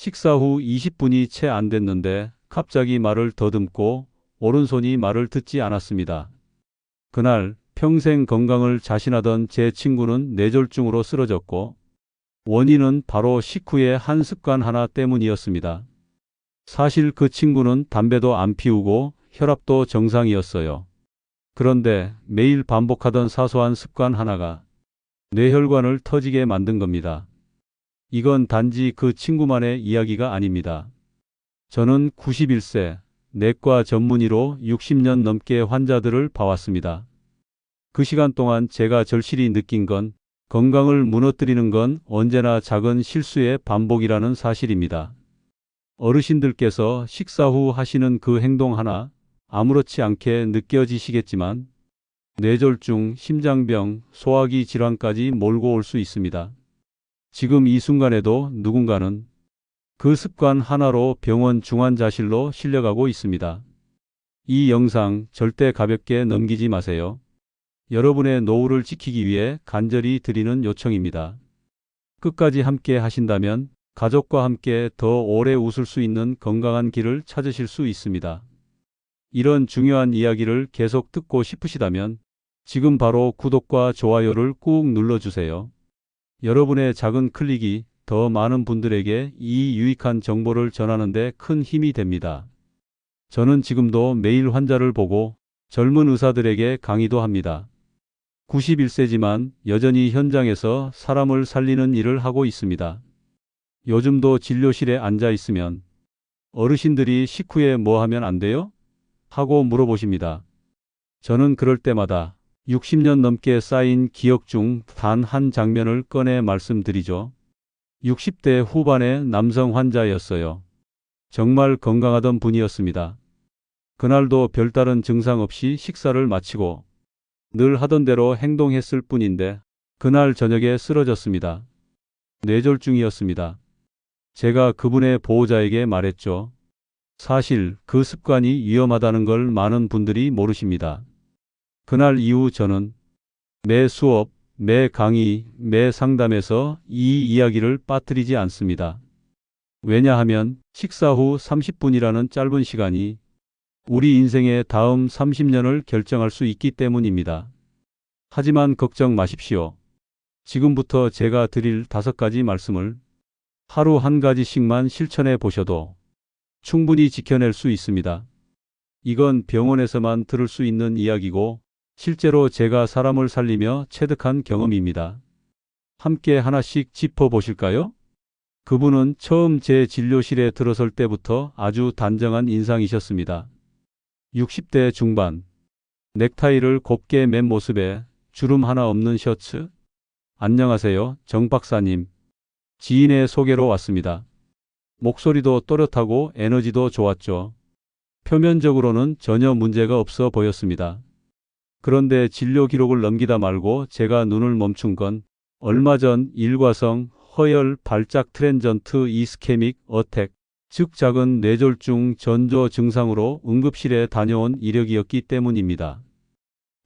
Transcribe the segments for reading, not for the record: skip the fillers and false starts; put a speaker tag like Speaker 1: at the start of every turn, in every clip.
Speaker 1: 식사 후 20분이 채 안 됐는데 갑자기 말을 더듬고 오른손이 말을 듣지 않았습니다. 그날 평생 건강을 자신하던 제 친구는 뇌졸중으로 쓰러졌고 원인은 바로 식후의 한 습관 하나 때문이었습니다. 사실 그 친구는 담배도 안 피우고 혈압도 정상이었어요. 그런데 매일 반복하던 사소한 습관 하나가 뇌혈관을 터지게 만든 겁니다. 이건 단지 그 친구만의 이야기가 아닙니다. 저는 91세 내과 전문의로 60년 넘게 환자들을 봐왔습니다. 그 시간 동안 제가 절실히 느낀 건 건강을 무너뜨리는 건 언제나 작은 실수의 반복이라는 사실입니다. 어르신들께서 식사 후 하시는 그 행동 하나 아무렇지 않게 느껴지시겠지만 뇌졸중, 심장병, 소화기 질환까지 몰고 올 수 있습니다. 지금 이 순간에도 누군가는 그 습관 하나로 병원 중환자실로 실려가고 있습니다. 이 영상 절대 가볍게 넘기지 마세요. 여러분의 노후를 지키기 위해 간절히 드리는 요청입니다. 끝까지 함께 하신다면 가족과 함께 더 오래 웃을 수 있는 건강한 길을 찾으실 수 있습니다. 이런 중요한 이야기를 계속 듣고 싶으시다면 지금 바로 구독과 좋아요를 꾹 눌러주세요. 여러분의 작은 클릭이 더 많은 분들에게 이 유익한 정보를 전하는 데 큰 힘이 됩니다. 저는 지금도 매일 환자를 보고 젊은 의사들에게 강의도 합니다. 91세지만 여전히 현장에서 사람을 살리는 일을 하고 있습니다. 요즘도 진료실에 앉아 있으면 어르신들이 식후에 뭐 하면 안 돼요? 하고 물어보십니다. 저는 그럴 때마다 60년 넘게 쌓인 기억 중 단 한 장면을 꺼내 말씀드리죠. 60대 후반의 남성 환자였어요. 정말 건강하던 분이었습니다. 그날도 별다른 증상 없이 식사를 마치고 늘 하던 대로 행동했을 뿐인데 그날 저녁에 쓰러졌습니다. 뇌졸중이었습니다. 제가 그분의 보호자에게 말했죠. 사실 그 습관이 위험하다는 걸 많은 분들이 모르십니다. 그날 이후 저는 매 수업, 매 강의, 매 상담에서 이 이야기를 빠뜨리지 않습니다. 왜냐하면 식사 후 30분이라는 짧은 시간이 우리 인생의 다음 30년을 결정할 수 있기 때문입니다. 하지만 걱정 마십시오. 지금부터 제가 드릴 5가지 말씀을 하루 한 가지씩만 실천해 보셔도 충분히 지켜낼 수 있습니다. 이건 병원에서만 들을 수 있는 이야기고 실제로 제가 사람을 살리며 체득한 경험입니다. 함께 하나씩 짚어보실까요? 그분은 처음 제 진료실에 들어설 때부터 아주 단정한 인상이셨습니다. 60대 중반, 넥타이를 곱게 맨 모습에 주름 하나 없는 셔츠. 안녕하세요, 정 박사님. 지인의 소개로 왔습니다. 목소리도 또렷하고 에너지도 좋았죠. 표면적으로는 전혀 문제가 없어 보였습니다. 그런데 진료 기록을 넘기다 말고 제가 눈을 멈춘 건 얼마 전 일과성 허혈 발작 트랜전트 이스케믹 어택, 즉 작은 뇌졸중 전조 증상으로 응급실에 다녀온 이력이었기 때문입니다.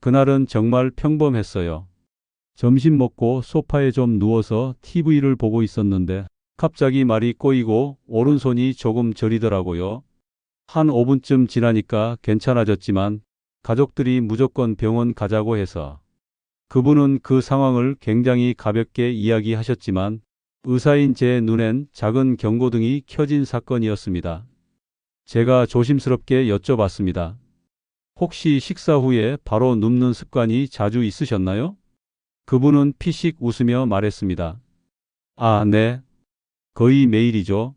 Speaker 1: 그날은 정말 평범했어요. 점심 먹고 소파에 좀 누워서 TV를 보고 있었는데 갑자기 말이 꼬이고 오른손이 조금 저리더라고요. 한 5분쯤 지나니까 괜찮아졌지만 가족들이 무조건 병원 가자고 해서 그분은 그 상황을 굉장히 가볍게 이야기하셨지만 의사인 제 눈엔 작은 경고등이 켜진 사건이었습니다. 제가 조심스럽게 여쭤봤습니다. 혹시 식사 후에 바로 눕는 습관이 자주 있으셨나요? 그분은 피식 웃으며 말했습니다. 아, 네. 거의 매일이죠.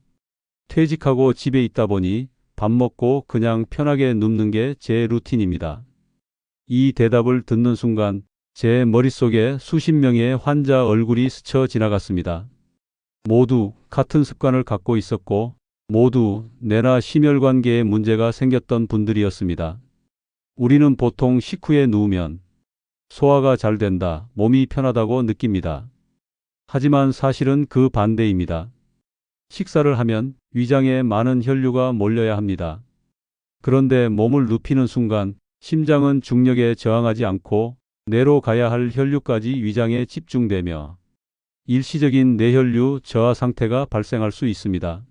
Speaker 1: 퇴직하고 집에 있다 보니 밥 먹고 그냥 편하게 눕는 게 제 루틴입니다. 이 대답을 듣는 순간 제 머릿속에 수십 명의 환자 얼굴이 스쳐 지나갔습니다. 모두 같은 습관을 갖고 있었고 모두 뇌나 심혈관계에 문제가 생겼던 분들이었습니다. 우리는 보통 식후에 누우면 소화가 잘 된다, 몸이 편하다고 느낍니다. 하지만 사실은 그 반대입니다. 식사를 하면 위장에 많은 혈류가 몰려야 합니다. 그런데 몸을 눕히는 순간 심장은 중력에 저항하지 않고 뇌로 가야 할 혈류까지 위장에 집중되며 일시적인 뇌혈류 저하 상태가 발생할 수 있습니다.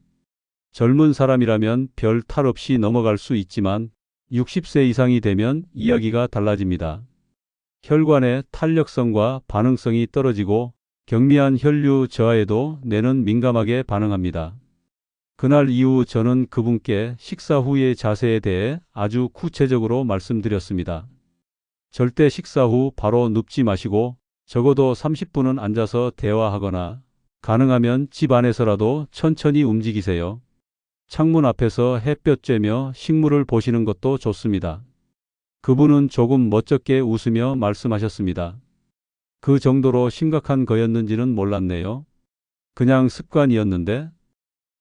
Speaker 1: 젊은 사람이라면 별 탈 없이 넘어갈 수 있지만 60세 이상이 되면 이야기가 달라집니다. 혈관의 탄력성과 반응성이 떨어지고 경미한 혈류 저하에도 뇌는 민감하게 반응합니다. 그날 이후 저는 그분께 식사 후의 자세에 대해 아주 구체적으로 말씀드렸습니다. 절대 식사 후 바로 눕지 마시고 적어도 30분은 앉아서 대화하거나 가능하면 집 안에서라도 천천히 움직이세요. 창문 앞에서 햇볕 쬐며 식물을 보시는 것도 좋습니다. 그분은 조금 멋쩍게 웃으며 말씀하셨습니다. 그 정도로 심각한 거였는지는 몰랐네요. 그냥 습관이었는데?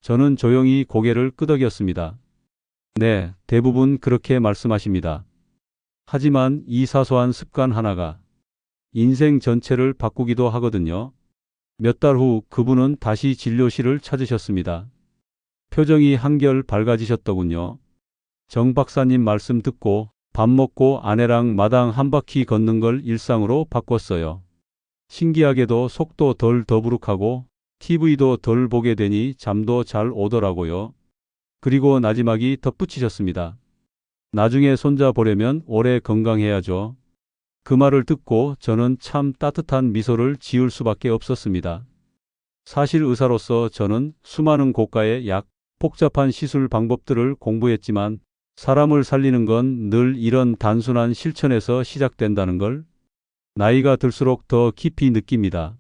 Speaker 1: 저는 조용히 고개를 끄덕였습니다. 네, 대부분 그렇게 말씀하십니다. 하지만 이 사소한 습관 하나가 인생 전체를 바꾸기도 하거든요. 몇 달 후 그분은 다시 진료실을 찾으셨습니다. 표정이 한결 밝아지셨더군요. 정 박사님 말씀 듣고 밥 먹고 아내랑 마당 한 바퀴 걷는 걸 일상으로 바꿨어요. 신기하게도 속도 덜 더부룩하고 TV도 덜 보게 되니 잠도 잘 오더라고요. 그리고 나지막이 덧붙이셨습니다. 나중에 손자 보려면 오래 건강해야죠. 그 말을 듣고 저는 참 따뜻한 미소를 지을 수밖에 없었습니다. 사실 의사로서 저는 수많은 고가의 약, 복잡한 시술 방법들을 공부했지만 사람을 살리는 건 늘 이런 단순한 실천에서 시작된다는 걸 나이가 들수록 더 깊이 느낍니다.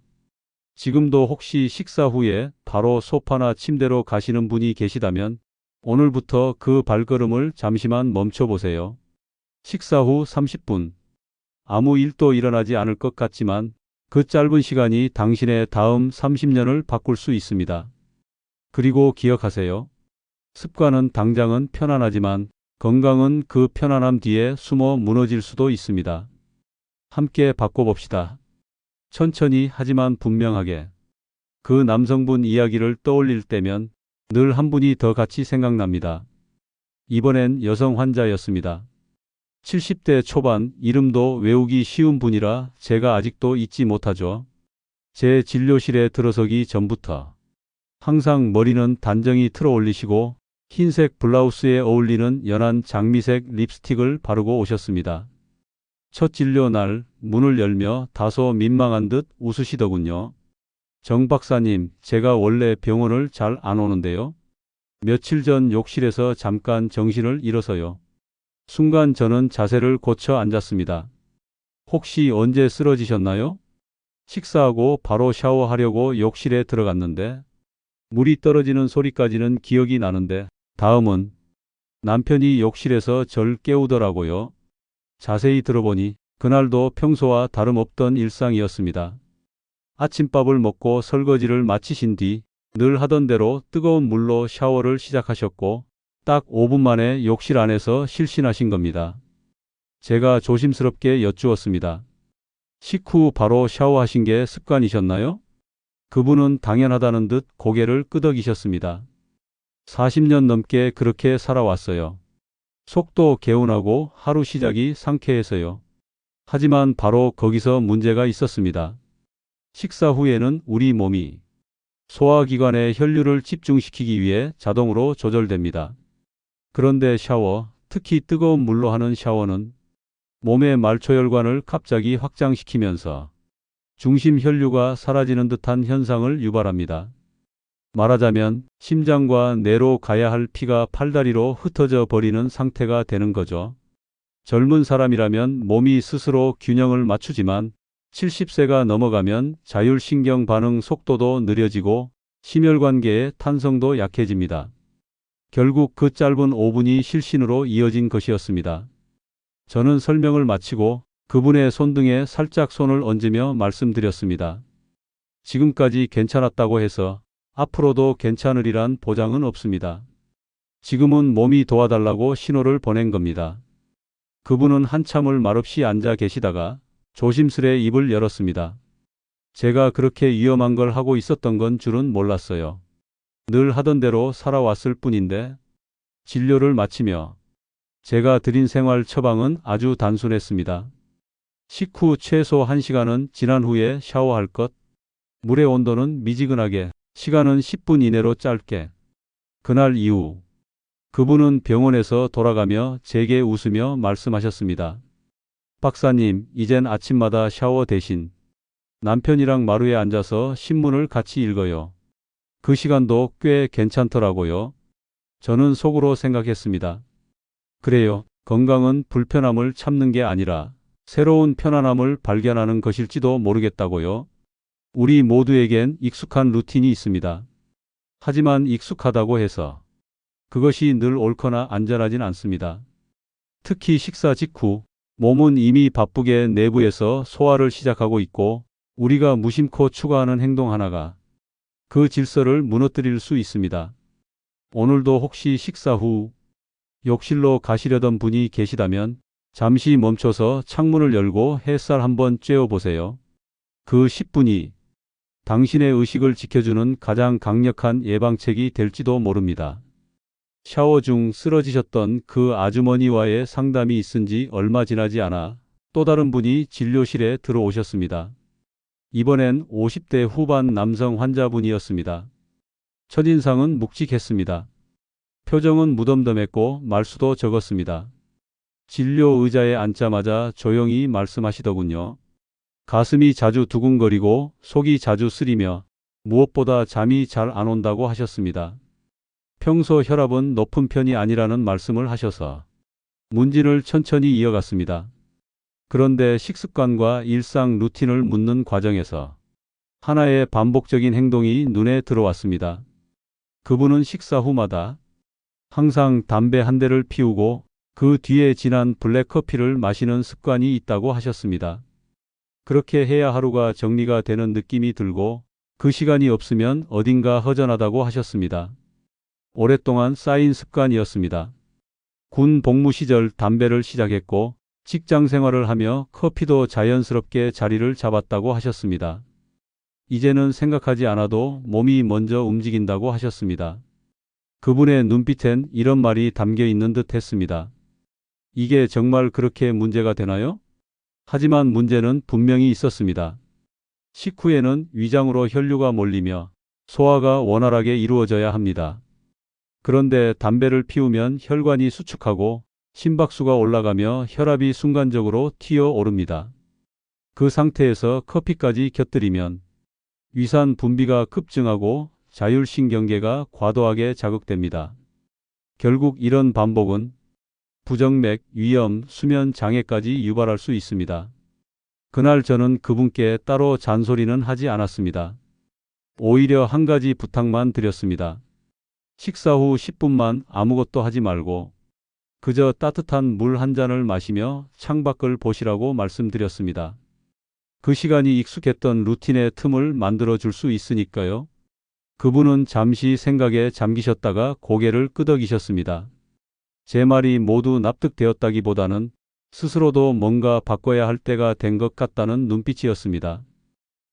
Speaker 1: 지금도 혹시 식사 후에 바로 소파나 침대로 가시는 분이 계시다면 오늘부터 그 발걸음을 잠시만 멈춰보세요. 식사 후 30분. 아무 일도 일어나지 않을 것 같지만 그 짧은 시간이 당신의 다음 30년을 바꿀 수 있습니다. 그리고 기억하세요. 습관은 당장은 편안하지만 건강은 그 편안함 뒤에 숨어 무너질 수도 있습니다. 함께 바꿔봅시다. 천천히 하지만 분명하게. 그 남성분 이야기를 떠올릴 때면 늘 한 분이 더 같이 생각납니다. 이번엔 여성 환자였습니다. 70대 초반, 이름도 외우기 쉬운 분이라 제가 아직도 잊지 못하죠. 제 진료실에 들어서기 전부터 항상 머리는 단정히 틀어 올리시고 흰색 블라우스에 어울리는 연한 장미색 립스틱을 바르고 오셨습니다. 첫 진료 날 문을 열며 다소 민망한 듯 웃으시더군요. 정 박사님, 제가 원래 병원을 잘 안 오는데요. 며칠 전 욕실에서 잠깐 정신을 잃어서요. 순간 저는 자세를 고쳐 앉았습니다. 혹시 언제 쓰러지셨나요? 식사하고 바로 샤워하려고 욕실에 들어갔는데 물이 떨어지는 소리까지는 기억이 나는데 다음은 남편이 욕실에서 절 깨우더라고요. 자세히 들어보니 그날도 평소와 다름없던 일상이었습니다. 아침밥을 먹고 설거지를 마치신 뒤 늘 하던 대로 뜨거운 물로 샤워를 시작하셨고 딱 5분 만에 욕실 안에서 실신하신 겁니다. 제가 조심스럽게 여쭈었습니다. 식후 바로 샤워하신 게 습관이셨나요? 그분은 당연하다는 듯 고개를 끄덕이셨습니다. 40년 넘게 그렇게 살아왔어요. 속도 개운하고 하루 시작이 상쾌해서요. 하지만 바로 거기서 문제가 있었습니다. 식사 후에는 우리 몸이 소화기관의 혈류를 집중시키기 위해 자동으로 조절됩니다. 그런데 샤워, 특히 뜨거운 물로 하는 샤워는 몸의 말초혈관을 갑자기 확장시키면서 중심 혈류가 사라지는 듯한 현상을 유발합니다. 말하자면 심장과 뇌로 가야 할 피가 팔다리로 흩어져 버리는 상태가 되는 거죠. 젊은 사람이라면 몸이 스스로 균형을 맞추지만 70세가 넘어가면 자율신경 반응 속도도 느려지고 심혈관계의 탄성도 약해집니다. 결국 그 짧은 5분이 실신으로 이어진 것이었습니다. 저는 설명을 마치고 그분의 손등에 살짝 손을 얹으며 말씀드렸습니다. 지금까지 괜찮았다고 해서 앞으로도 괜찮으리란 보장은 없습니다. 지금은 몸이 도와달라고 신호를 보낸 겁니다. 그분은 한참을 말없이 앉아 계시다가 조심스레 입을 열었습니다. 제가 그렇게 위험한 걸 하고 있었던 건 줄은 몰랐어요. 늘 하던 대로 살아왔을 뿐인데 진료를 마치며 제가 드린 생활 처방은 아주 단순했습니다. 식후 최소 1시간은 지난 후에 샤워할 것, 물의 온도는 미지근하게, 시간은 10분 이내로 짧게. 그날 이후 그분은 병원에서 돌아가며 제게 웃으며 말씀하셨습니다. 박사님, 이젠 아침마다 샤워 대신 남편이랑 마루에 앉아서 신문을 같이 읽어요. 그 시간도 꽤 괜찮더라고요. 저는 속으로 생각했습니다. 그래요. 건강은 불편함을 참는 게 아니라 새로운 편안함을 발견하는 것일지도 모르겠다고요. 우리 모두에겐 익숙한 루틴이 있습니다. 하지만 익숙하다고 해서 그것이 늘 옳거나 안전하진 않습니다. 특히 식사 직후 몸은 이미 바쁘게 내부에서 소화를 시작하고 있고 우리가 무심코 추가하는 행동 하나가 그 질서를 무너뜨릴 수 있습니다. 오늘도 혹시 식사 후 욕실로 가시려던 분이 계시다면 잠시 멈춰서 창문을 열고 햇살 한번 쬐어 보세요. 그 10분이 당신의 의식을 지켜주는 가장 강력한 예방책이 될지도 모릅니다. 샤워 중 쓰러지셨던 그 아주머니와의 상담이 있은 지 얼마 지나지 않아 또 다른 분이 진료실에 들어오셨습니다. 이번엔 50대 후반 남성 환자분이었습니다. 첫인상은 묵직했습니다. 표정은 무덤덤했고 말수도 적었습니다. 진료 의자에 앉자마자 조용히 말씀하시더군요. 가슴이 자주 두근거리고 속이 자주 쓰리며 무엇보다 잠이 잘 안 온다고 하셨습니다. 평소 혈압은 높은 편이 아니라는 말씀을 하셔서 문진을 천천히 이어갔습니다. 그런데 식습관과 일상 루틴을 묻는 과정에서 하나의 반복적인 행동이 눈에 들어왔습니다. 그분은 식사 후마다 항상 담배 한 대를 피우고 그 뒤에 진한 블랙커피를 마시는 습관이 있다고 하셨습니다. 그렇게 해야 하루가 정리가 되는 느낌이 들고 그 시간이 없으면 어딘가 허전하다고 하셨습니다. 오랫동안 쌓인 습관이었습니다. 군 복무 시절 담배를 시작했고 직장 생활을 하며 커피도 자연스럽게 자리를 잡았다고 하셨습니다. 이제는 생각하지 않아도 몸이 먼저 움직인다고 하셨습니다. 그분의 눈빛엔 이런 말이 담겨 있는 듯 했습니다. 이게 정말 그렇게 문제가 되나요? 하지만 문제는 분명히 있었습니다. 식후에는 위장으로 혈류가 몰리며 소화가 원활하게 이루어져야 합니다. 그런데 담배를 피우면 혈관이 수축하고 심박수가 올라가며 혈압이 순간적으로 튀어오릅니다. 그 상태에서 커피까지 곁들이면 위산 분비가 급증하고 자율신경계가 과도하게 자극됩니다. 결국 이런 반복은 부정맥, 위염, 수면 장애까지 유발할 수 있습니다. 그날 저는 그분께 따로 잔소리는 하지 않았습니다. 오히려 한 가지 부탁만 드렸습니다. 식사 후 10분만 아무것도 하지 말고 그저 따뜻한 물 한 잔을 마시며 창밖을 보시라고 말씀드렸습니다. 그 시간이 익숙했던 루틴의 틈을 만들어 줄 수 있으니까요. 그분은 잠시 생각에 잠기셨다가 고개를 끄덕이셨습니다. 제 말이 모두 납득되었다기보다는 스스로도 뭔가 바꿔야 할 때가 된 것 같다는 눈빛이었습니다.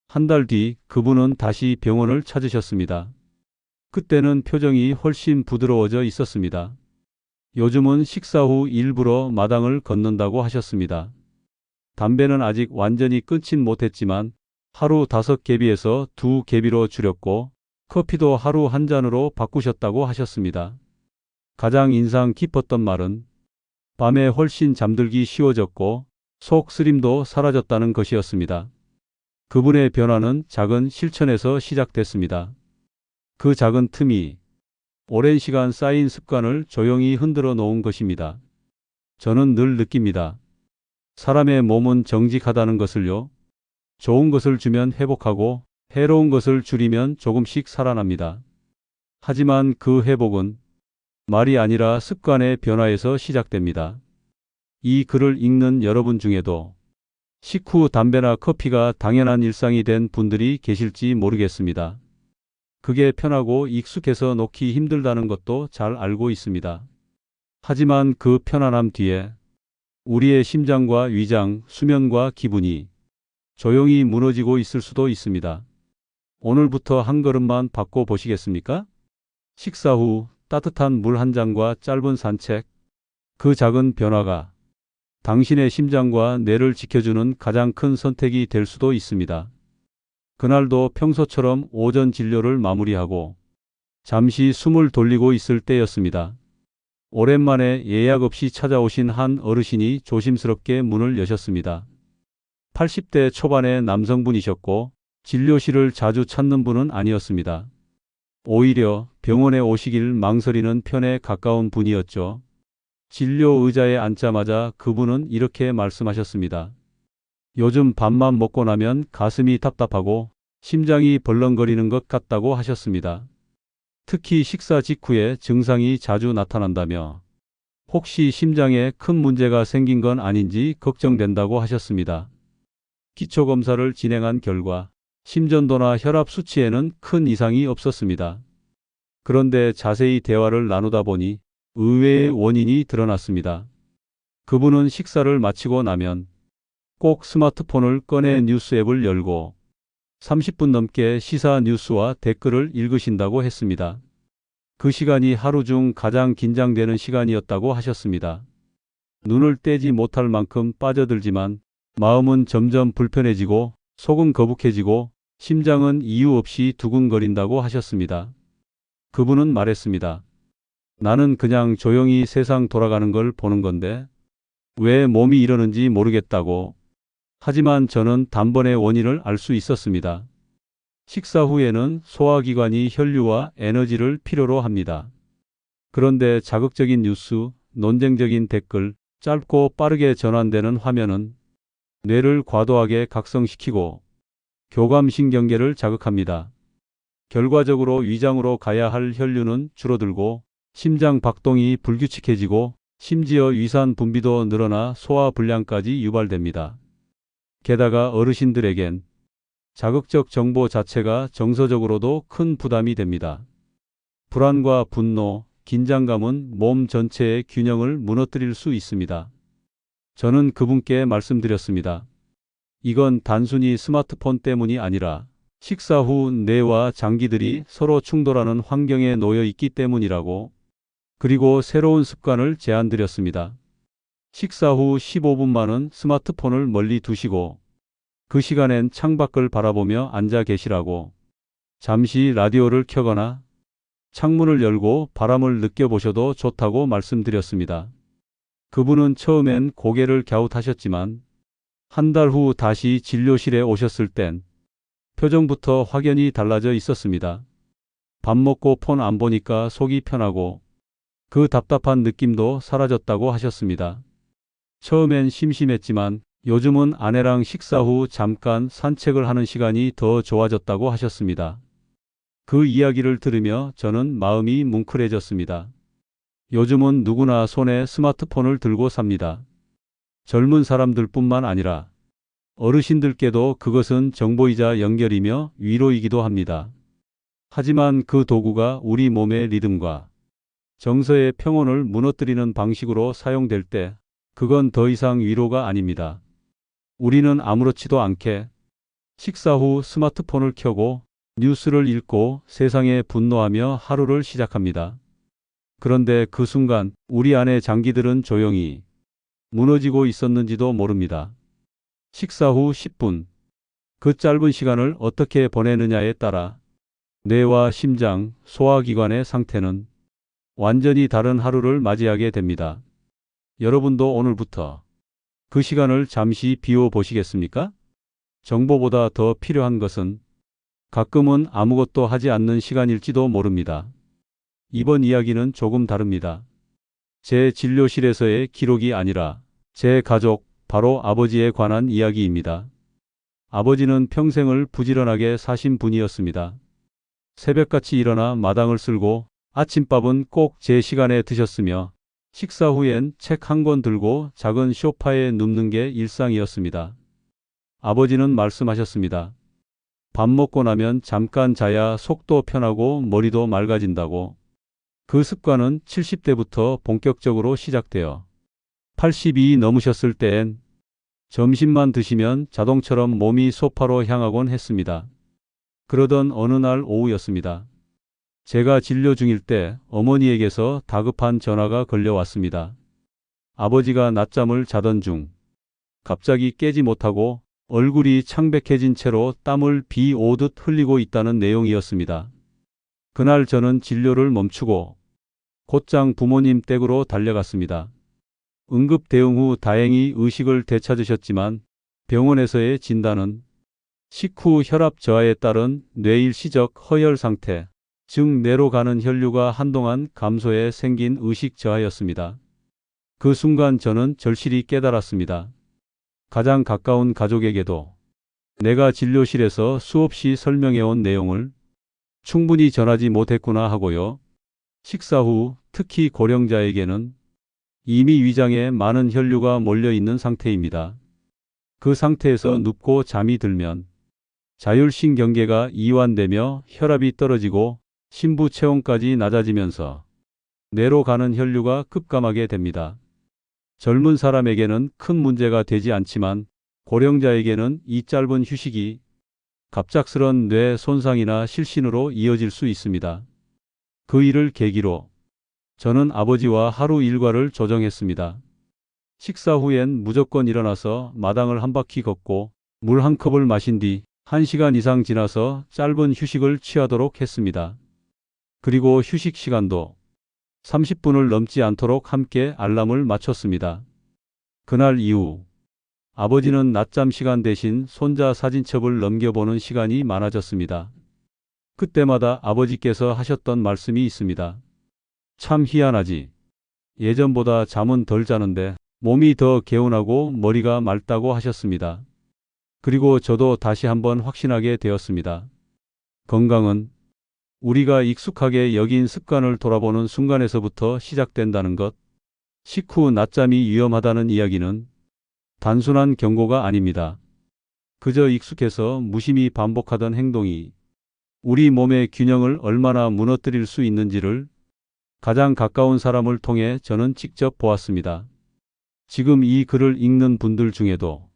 Speaker 1: 한 달 뒤 그분은 다시 병원을 찾으셨습니다. 그때는 표정이 훨씬 부드러워져 있었습니다. 요즘은 식사 후 일부러 마당을 걷는다고 하셨습니다. 담배는 아직 완전히 끊진 못했지만 하루 5개비에서 2개비로 줄였고 커피도 하루 한 잔으로 바꾸셨다고 하셨습니다. 가장 인상 깊었던 말은 밤에 훨씬 잠들기 쉬워졌고 속 쓰림도 사라졌다는 것이었습니다. 그분의 변화는 작은 실천에서 시작됐습니다. 그 작은 틈이 오랜 시간 쌓인 습관을 조용히 흔들어 놓은 것입니다. 저는 늘 느낍니다. 사람의 몸은 정직하다는 것을요. 좋은 것을 주면 회복하고 해로운 것을 줄이면 조금씩 살아납니다. 하지만 그 회복은 말이 아니라 습관의 변화에서 시작됩니다. 이 글을 읽는 여러분 중에도 식후 담배나 커피가 당연한 일상이 된 분들이 계실지 모르겠습니다. 그게 편하고 익숙해서 놓기 힘들다는 것도 잘 알고 있습니다. 하지만 그 편안함 뒤에 우리의 심장과 위장, 수면과 기분이 조용히 무너지고 있을 수도 있습니다. 오늘부터 한 걸음만 바꿔 보시겠습니까? 식사 후 따뜻한 물 한 잔과 짧은 산책, 그 작은 변화가 당신의 심장과 뇌를 지켜주는 가장 큰 선택이 될 수도 있습니다. 그날도 평소처럼 오전 진료를 마무리하고 잠시 숨을 돌리고 있을 때였습니다. 오랜만에 예약 없이 찾아오신 한 어르신이 조심스럽게 문을 여셨습니다. 80대 초반의 남성분이셨고 진료실을 자주 찾는 분은 아니었습니다. 오히려 병원에 오시길 망설이는 편에 가까운 분이었죠. 진료 의자에 앉자마자 그분은 이렇게 말씀하셨습니다. 요즘 밥만 먹고 나면 가슴이 답답하고 심장이 벌렁거리는 것 같다고 하셨습니다. 특히 식사 직후에 증상이 자주 나타난다며 혹시 심장에 큰 문제가 생긴 건 아닌지 걱정된다고 하셨습니다. 기초검사를 진행한 결과 심전도나 혈압 수치에는 큰 이상이 없었습니다. 그런데 자세히 대화를 나누다 보니 의외의 원인이 드러났습니다. 그분은 식사를 마치고 나면 꼭 스마트폰을 꺼내 뉴스 앱을 열고 30분 넘게 시사 뉴스와 댓글을 읽으신다고 했습니다. 그 시간이 하루 중 가장 긴장되는 시간이었다고 하셨습니다. 눈을 떼지 못할 만큼 빠져들지만 마음은 점점 불편해지고 속은 거북해지고 심장은 이유 없이 두근거린다고 하셨습니다. 그분은 말했습니다. 나는 그냥 조용히 세상 돌아가는 걸 보는 건데 왜 몸이 이러는지 모르겠다고. 하지만 저는 단번에 원인을 알 수 있었습니다. 식사 후에는 소화기관이 혈류와 에너지를 필요로 합니다. 그런데 자극적인 뉴스, 논쟁적인 댓글, 짧고 빠르게 전환되는 화면은 뇌를 과도하게 각성시키고 교감신경계를 자극합니다. 결과적으로 위장으로 가야 할 혈류는 줄어들고 심장 박동이 불규칙해지고 심지어 위산 분비도 늘어나 소화불량까지 유발됩니다. 게다가 어르신들에겐 자극적 정보 자체가 정서적으로도 큰 부담이 됩니다. 불안과 분노, 긴장감은 몸 전체의 균형을 무너뜨릴 수 있습니다. 저는 그분께 말씀드렸습니다. 이건 단순히 스마트폰 때문이 아니라 식사 후 뇌와 장기들이 서로 충돌하는 환경에 놓여 있기 때문이라고. 그리고 새로운 습관을 제안드렸습니다. 식사 후 15분만은 스마트폰을 멀리 두시고 그 시간엔 창밖을 바라보며 앉아 계시라고. 잠시 라디오를 켜거나 창문을 열고 바람을 느껴보셔도 좋다고 말씀드렸습니다. 그분은 처음엔 고개를 갸웃하셨지만 한 달 후 다시 진료실에 오셨을 땐 표정부터 확연히 달라져 있었습니다. 밥 먹고 폰 안 보니까 속이 편하고 그 답답한 느낌도 사라졌다고 하셨습니다. 처음엔 심심했지만 요즘은 아내랑 식사 후 잠깐 산책을 하는 시간이 더 좋아졌다고 하셨습니다. 그 이야기를 들으며 저는 마음이 뭉클해졌습니다. 요즘은 누구나 손에 스마트폰을 들고 삽니다. 젊은 사람들뿐만 아니라 어르신들께도 그것은 정보이자 연결이며 위로이기도 합니다. 하지만 그 도구가 우리 몸의 리듬과 정서의 평온을 무너뜨리는 방식으로 사용될 때 그건 더 이상 위로가 아닙니다. 우리는 아무렇지도 않게 식사 후 스마트폰을 켜고 뉴스를 읽고 세상에 분노하며 하루를 시작합니다. 그런데 그 순간 우리 안의 장기들은 조용히 무너지고 있었는지도 모릅니다. 식사 후 10분, 그 짧은 시간을 어떻게 보내느냐에 따라 뇌와 심장, 소화기관의 상태는 완전히 다른 하루를 맞이하게 됩니다. 여러분도 오늘부터 그 시간을 잠시 비워 보시겠습니까? 정보보다 더 필요한 것은 가끔은 아무것도 하지 않는 시간일지도 모릅니다. 이번 이야기는 조금 다릅니다. 제 진료실에서의 기록이 아니라 제 가족, 바로 아버지에 관한 이야기입니다. 아버지는 평생을 부지런하게 사신 분이었습니다. 새벽같이 일어나 마당을 쓸고 아침밥은 꼭 제 시간에 드셨으며 식사 후엔 책 한 권 들고 작은 소파에 눕는 게 일상이었습니다. 아버지는 말씀하셨습니다. 밥 먹고 나면 잠깐 자야 속도 편하고 머리도 맑아진다고. 그 습관은 70대부터 본격적으로 시작되어 80이 넘으셨을 때엔 점심만 드시면 자동처럼 몸이 소파로 향하곤 했습니다. 그러던 어느 날 오후였습니다. 제가 진료 중일 때 어머니에게서 다급한 전화가 걸려왔습니다. 아버지가 낮잠을 자던 중 갑자기 깨지 못하고 얼굴이 창백해진 채로 땀을 비 오듯 흘리고 있다는 내용이었습니다. 그날 저는 진료를 멈추고 곧장 부모님 댁으로 달려갔습니다. 응급 대응 후 다행히 의식을 되찾으셨지만 병원에서의 진단은 식후 혈압 저하에 따른 뇌일시적 허혈 상태, 즉 뇌로 가는 혈류가 한동안 감소해 생긴 의식 저하였습니다. 그 순간 저는 절실히 깨달았습니다. 가장 가까운 가족에게도 내가 진료실에서 수없이 설명해온 내용을 충분히 전하지 못했구나 하고요. 식사 후 특히 고령자에게는 이미 위장에 많은 혈류가 몰려있는 상태입니다. 그 상태에서 눕고 잠이 들면 자율신경계가 이완되며 혈압이 떨어지고 심부 체온까지 낮아지면서 뇌로 가는 혈류가 급감하게 됩니다. 젊은 사람에게는 큰 문제가 되지 않지만 고령자에게는 이 짧은 휴식이 갑작스런 뇌 손상이나 실신으로 이어질 수 있습니다. 그 일을 계기로 저는 아버지와 하루 일과를 조정했습니다. 식사 후엔 무조건 일어나서 마당을 한 바퀴 걷고 물 한 컵을 마신 뒤 1시간 이상 지나서 짧은 휴식을 취하도록 했습니다. 그리고 휴식 시간도 30분을 넘지 않도록 함께 알람을 맞췄습니다. 그날 이후 아버지는 낮잠 시간 대신 손자 사진첩을 넘겨보는 시간이 많아졌습니다. 그때마다 아버지께서 하셨던 말씀이 있습니다. 참 희한하지. 예전보다 잠은 덜 자는데 몸이 더 개운하고 머리가 맑다고 하셨습니다. 그리고 저도 다시 한번 확신하게 되었습니다. 건강은 우리가 익숙하게 여긴 습관을 돌아보는 순간에서부터 시작된다는 것. 식후 낮잠이 위험하다는 이야기는 단순한 경고가 아닙니다. 그저 익숙해서 무심히 반복하던 행동이 우리 몸의 균형을 얼마나 무너뜨릴 수 있는지를 가장 가까운 사람을 통해 저는 직접 보았습니다. 지금 이 글을 읽는 분들 중에도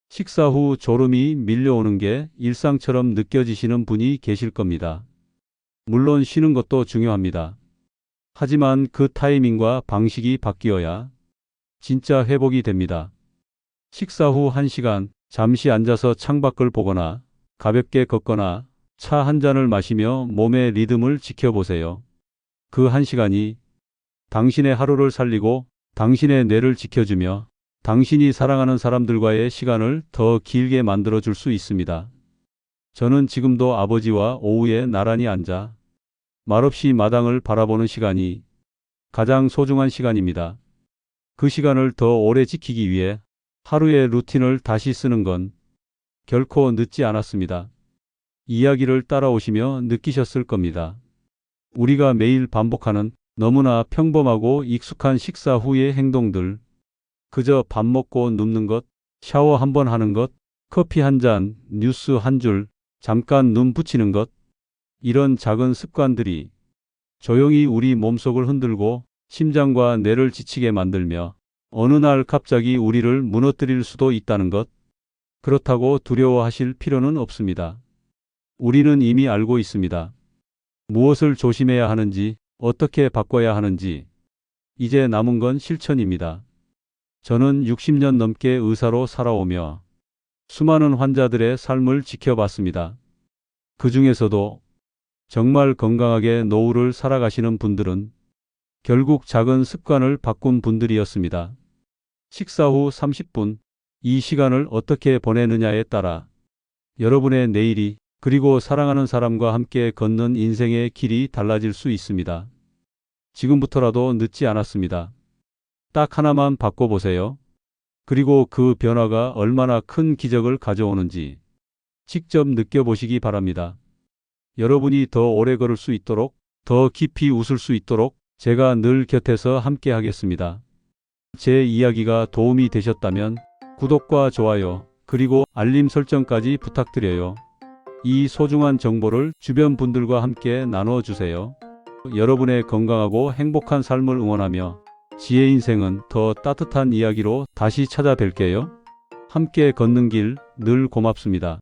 Speaker 1: 식사 후 졸음이 밀려오는 게 일상처럼 느껴지시는 분이 계실 겁니다. 물론 쉬는 것도 중요합니다. 하지만 그 타이밍과 방식이 바뀌어야 진짜 회복이 됩니다. 식사 후 1시간 잠시 앉아서 창밖을 보거나 가볍게 걷거나 차 한 잔을 마시며 몸의 리듬을 지켜보세요. 그 1시간이 당신의 하루를 살리고 당신의 뇌를 지켜주며 당신이 사랑하는 사람들과의 시간을 더 길게 만들어 줄 수 있습니다. 저는 지금도 아버지와 오후에 나란히 앉아 말없이 마당을 바라보는 시간이 가장 소중한 시간입니다. 그 시간을 더 오래 지키기 위해 하루의 루틴을 다시 쓰는 건 결코 늦지 않았습니다. 이야기를 따라오시며 느끼셨을 겁니다. 우리가 매일 반복하는 너무나 평범하고 익숙한 식사 후의 행동들, 그저 밥 먹고 눕는 것, 샤워 한 번 하는 것, 커피 한 잔, 뉴스 한 줄, 잠깐 눈 붙이는 것, 이런 작은 습관들이 조용히 우리 몸속을 흔들고 심장과 뇌를 지치게 만들며 어느 날 갑자기 우리를 무너뜨릴 수도 있다는 것. 그렇다고 두려워하실 필요는 없습니다. 우리는 이미 알고 있습니다. 무엇을 조심해야 하는지, 어떻게 바꿔야 하는지. 이제 남은 건 실천입니다. 저는 60년 넘게 의사로 살아오며 수많은 환자들의 삶을 지켜봤습니다. 그 중에서도 정말 건강하게 노후를 살아가시는 분들은 결국 작은 습관을 바꾼 분들이었습니다. 식사 후 30분, 이 시간을 어떻게 보내느냐에 따라 여러분의 내일이 그리고 사랑하는 사람과 함께 걷는 인생의 길이 달라질 수 있습니다. 지금부터라도 늦지 않았습니다. 딱 하나만 바꿔보세요. 그리고 그 변화가 얼마나 큰 기적을 가져오는지 직접 느껴보시기 바랍니다. 여러분이 더 오래 걸을 수 있도록, 더 깊이 웃을 수 있도록 제가 늘 곁에서 함께 하겠습니다. 제 이야기가 도움이 되셨다면 구독과 좋아요, 그리고 알림 설정까지 부탁드려요. 이 소중한 정보를 주변 분들과 함께 나눠주세요. 여러분의 건강하고 행복한 삶을 응원하며 지혜 인생은 더 따뜻한 이야기로 다시 찾아뵐게요. 함께 걷는 길 늘 고맙습니다.